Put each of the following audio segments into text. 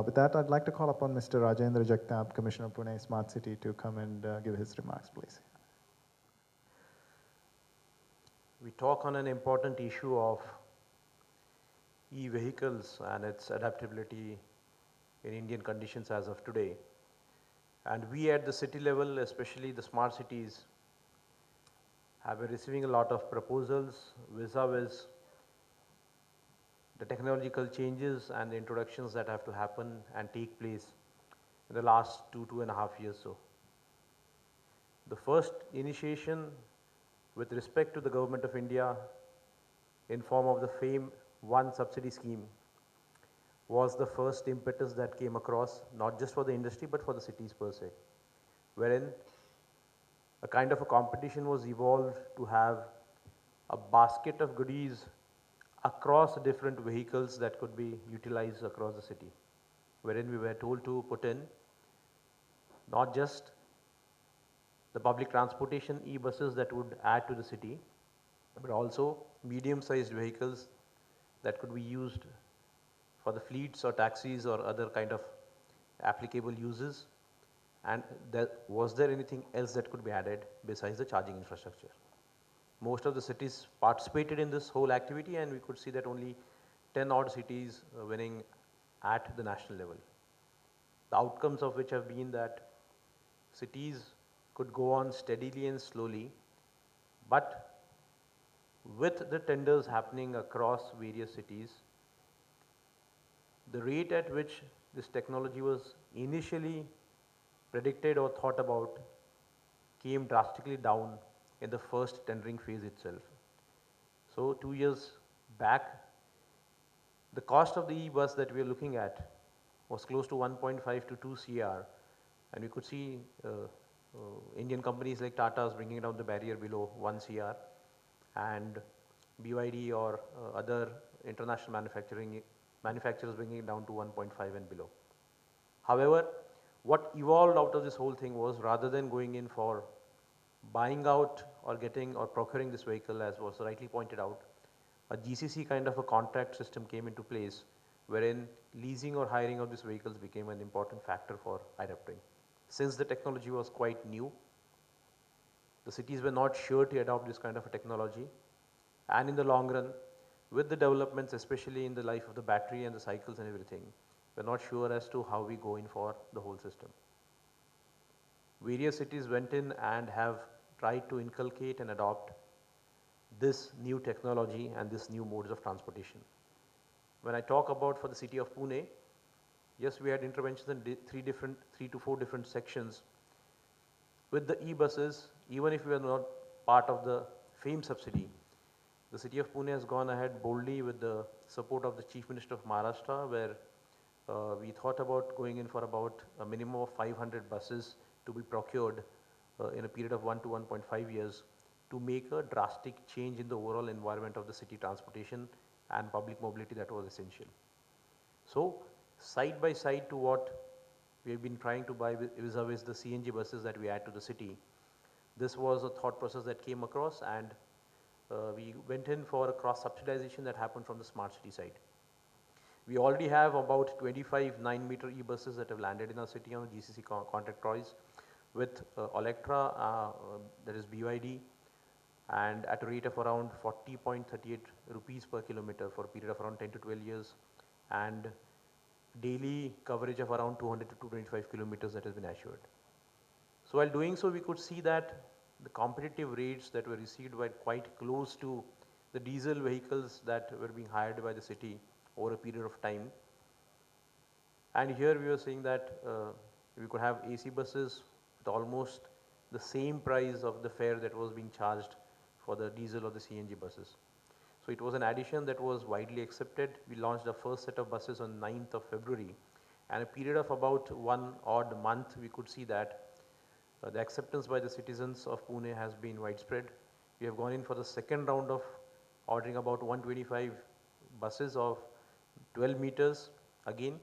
With that, I'd like to call upon Mr. Rajendra Jagtap, Commissioner of Pune Smart City, to come and give his remarks, please. We talk on an important issue of e-vehicles and its adaptability in Indian conditions as of today. And we at the city level, especially the smart cities, have been receiving a lot of proposals vis-a-vis the technological changes and the introductions that have to happen and take place in the last 2.5 years so. The first initiation with respect to the Government of India in form of the FAME 1 subsidy scheme was the first impetus that came across, not just for the industry but for the cities per se, wherein a kind of a competition was evolved to have a basket of goodies across different vehicles that could be utilized across the city, wherein we were told to put in not just the public transportation e-buses that would add to the city, but also medium-sized vehicles that could be used for the fleets or taxis or other kind of applicable uses. And was there anything else that could be added besides the charging infrastructure? Most of the cities participated in this whole activity, and we could see that only 10 odd cities winning at the national level. The outcomes of which have been that cities could go on steadily and slowly, but with the tenders happening across various cities, the rate at which this technology was initially predicted or thought about came drastically down in the first tendering phase itself. So 2 years back, the cost of the e-bus that we are looking at was close to 1.5 to 2 CR, and we could see Indian companies like Tata is bringing down the barrier below 1 CR, and BYD or other international manufacturers bringing it down to 1.5 and below. However, what evolved out of this whole thing was, rather than going in for buying out or getting or procuring this vehicle, as was rightly pointed out, a GCC kind of a contract system came into place, wherein leasing or hiring of these vehicles became an important factor for adopting. Since the technology was quite new, the cities were not sure to adopt this kind of a technology, and in the long run, with the developments, especially in the life of the battery and the cycles and everything, we're not sure as to how we go in for the whole system. Various cities went in and have tried to inculcate and adopt this new technology and this new modes of transportation. When I talk about for the city of Pune, yes, we had interventions in 3 to 4 different sections. With the e-buses, even if we are not part of the FAME subsidy, the city of Pune has gone ahead boldly with the support of the Chief Minister of Maharashtra, where we thought about going in for about a minimum of 500 buses to be procured in a period of 1 to 1.5 years to make a drastic change in the overall environment of the city transportation and public mobility that was essential. So, side by side to what we have been trying to buy vis-a-vis the CNG buses that we add to the city, this was a thought process that came across, and we went in for a cross subsidization that happened from the smart city side. We already have about 25 9-meter e-buses that have landed in our city on GCC contract price with Electra, that is BYD, and at a rate of around 40.38 rupees per kilometer for a period of around 10 to 12 years, and daily coverage of around 200 to 225 kilometers that has been assured. So while doing so, we could see that the competitive rates that were received were quite close to the diesel vehicles that were being hired by the city over a period of time. And here we were saying that we could have AC buses with almost the same price of the fare that was being charged for the diesel or the CNG buses. So it was an addition that was widely accepted. We launched the first set of buses on 9th of February, and a period of about 1 odd month we could see that the acceptance by the citizens of Pune has been widespread. We have gone in for the second round of ordering about 125 buses of 12 meters. Again,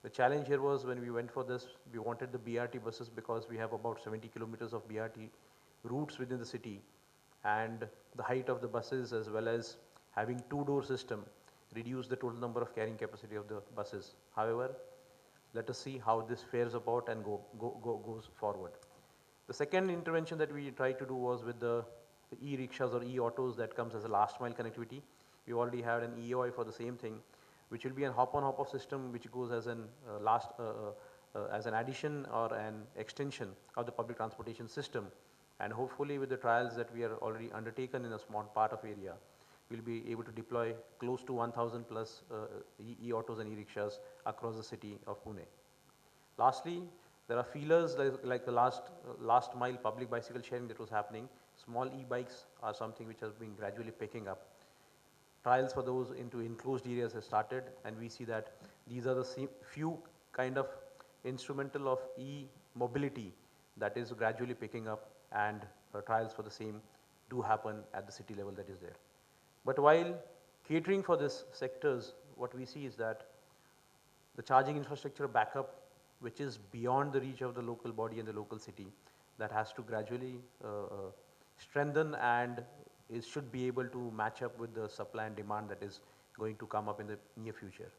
the challenge here was, when we went for this, we wanted the BRT buses because we have about 70 kilometers of BRT routes within the city, and the height of the buses as well as having two-door system reduced the total number of carrying capacity of the buses. However, let us see how this fares about and goes forward. The second intervention that we tried to do was with the e-rickshaws or e-autos that comes as a last mile connectivity. We already had an EOI for the same thing, which will be an hop on hop off system which goes as an as an addition or an extension of the public transportation system, and hopefully with the trials that we are already undertaken in a small part of area, we will be able to deploy close to 1000 plus e-autos and e-rickshaws across the city of Pune. Lastly, there are feelers like the last mile public bicycle sharing that was happening. Small e-bikes are something which has been gradually picking up. Trials for those into enclosed areas have started, and we see that these are the few kind of instrumental of e-mobility that is gradually picking up, and trials for the same do happen at the city level that is there. But while catering for this sectors, what we see is that the charging infrastructure backup, which is beyond the reach of the local body and the local city, that has to gradually strengthen, and should be able to match up with the supply and demand that is going to come up in the near future.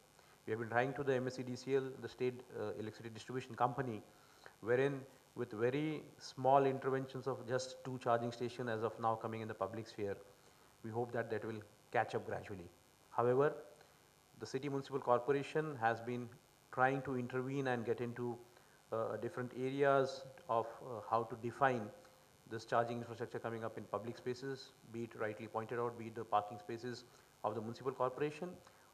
We have been trying to the MSEDCL, the state electricity distribution company, wherein with very small interventions of just 2 charging stations as of now coming in the public sphere, we hope that that will catch up gradually. However, the city municipal corporation has been trying to intervene and get into different areas of how to define this charging infrastructure coming up in public spaces, be it rightly pointed out, be it the parking spaces of the municipal corporation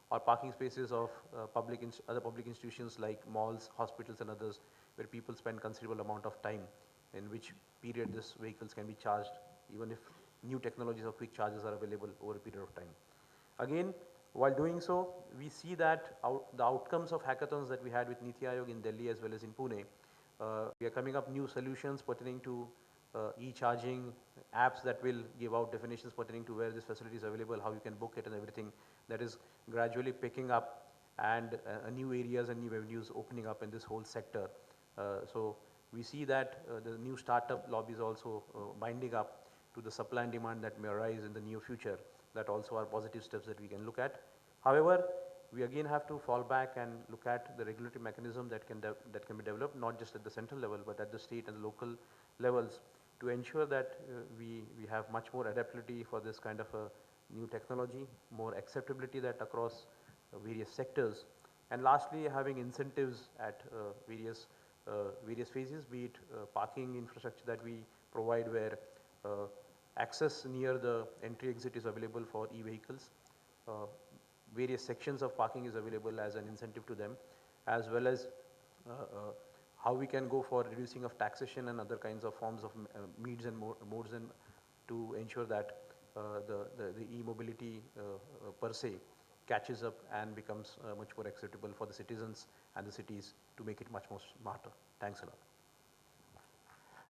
or parking spaces of other public institutions like malls, hospitals and others, where people spend considerable amount of time, in which period these vehicles can be charged, even if new technologies of quick chargers are available over a period of time. Again, while doing so, we see that the outcomes of hackathons that we had with Niti Aayog in Delhi as well as in Pune, we are coming up new solutions pertaining to e-charging apps that will give out definitions pertaining to where this facility is available, how you can book it and everything, that is gradually picking up, and new areas and new avenues opening up in this whole sector. So we see that the new startup lobbies also binding up to the supply and demand that may arise in the near future, that also are positive steps that we can look at. However, we again have to fall back and look at the regulatory mechanism that can be developed, not just at the central level but at the state and local levels, to ensure that we have much more adaptability for this kind of a new technology, more acceptability that across various sectors, and lastly having incentives at various phases, be it parking infrastructure that we provide where access near the entry exit is available for e-vehicles. Various sections of parking is available as an incentive to them, as well as how we can go for reducing of taxation and other kinds of forms of modes and to ensure that the e-mobility per se catches up and becomes much more acceptable for the citizens and the cities, to make it much more smarter. Thanks a lot.